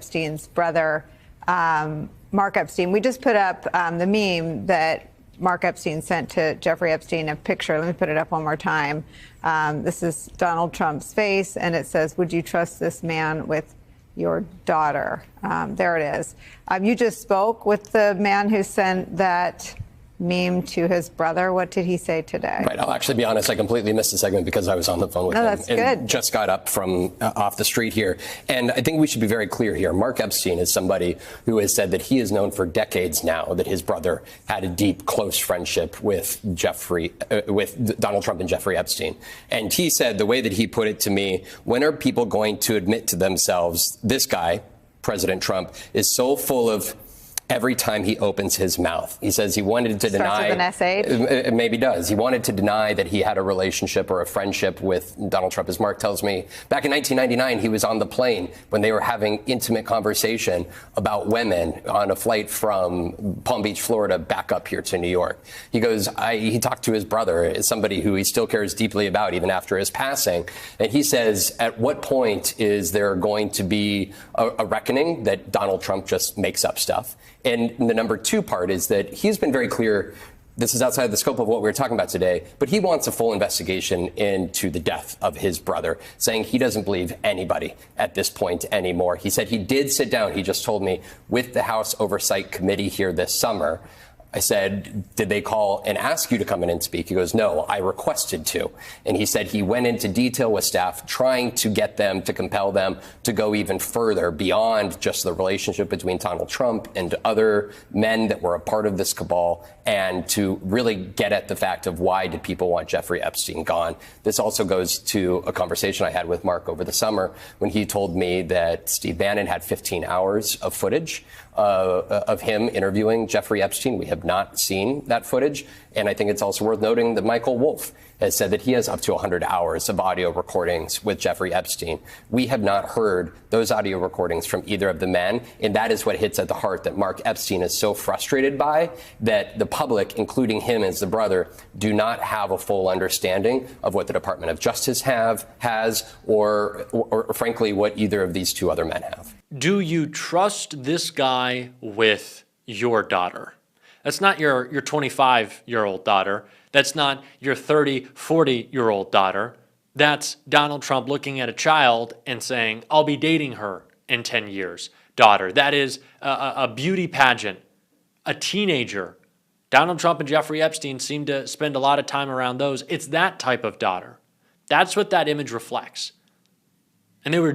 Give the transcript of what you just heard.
Epstein's brother, Mark Epstein. We just put up the meme that Mark Epstein sent to Jeffrey Epstein, a picture. Let me put it up one more time. This is Donald Trump's face, and it says, "Would you trust this man with your daughter?" There it is. You just spoke with the man who sent that meme to his brother. What did he say today? Right. I'll actually be honest. I completely missed the segment because I was on the phone with him. That's good. And just got up from off the street here. And I think we should be very clear here. Mark Epstein is somebody who has said that he has known for decades now that his brother had a deep, close friendship with with Donald Trump and Jeffrey Epstein. And he said, the way that he put it to me, when are people going to admit to themselves, this guy, President Trump, is so full of every time he opens his mouth. He says he wanted to deny. Starts with an S8? It maybe does. He wanted to deny that he had a relationship or a friendship with Donald Trump. As Mark tells me, back in 1999, he was on the plane when they were having intimate conversation about women on a flight from Palm Beach, Florida, back up here to New York. He goes, he talked to his brother, somebody who he still cares deeply about even after his passing. And he says, at what point is there going to be a reckoning that Donald Trump just makes up stuff? And the number two part is that he's been very clear. This is outside the scope of what we're talking about today, but he wants a full investigation into the death of his brother, saying he doesn't believe anybody at this point anymore. He said he did sit down, he just told me, with the House Oversight Committee here this summer. I said, did they call and ask you to come in and speak? He goes, no, I requested to. And he said he went into detail with staff trying to get them, to compel them to go even further beyond just the relationship between Donald Trump and other men that were a part of this cabal, and to really get at the fact of why did people want Jeffrey Epstein gone. This also goes to a conversation I had with Mark over the summer when he told me that Steve Bannon had 15 hours of footage of him interviewing Jeffrey Epstein. We have not seen that footage. And I think it's also worth noting that Michael Wolff has said that he has up to 100 hours of audio recordings with Jeffrey Epstein. We have not heard those audio recordings from either of the men. And that is what hits at the heart that Mark Epstein is so frustrated by, that the public, including him as the brother, do not have a full understanding of what the Department of Justice has, or frankly, what either of these two other men have. Do you trust this guy with your daughter? That's not your 25-year-old daughter. That's not your 30, 40-year-old daughter. That's Donald Trump looking at a child and saying, I'll be dating her in 10 years, daughter. That is a beauty pageant, a teenager. Donald Trump and Jeffrey Epstein seem to spend a lot of time around those. It's that type of daughter. That's what that image reflects. And they were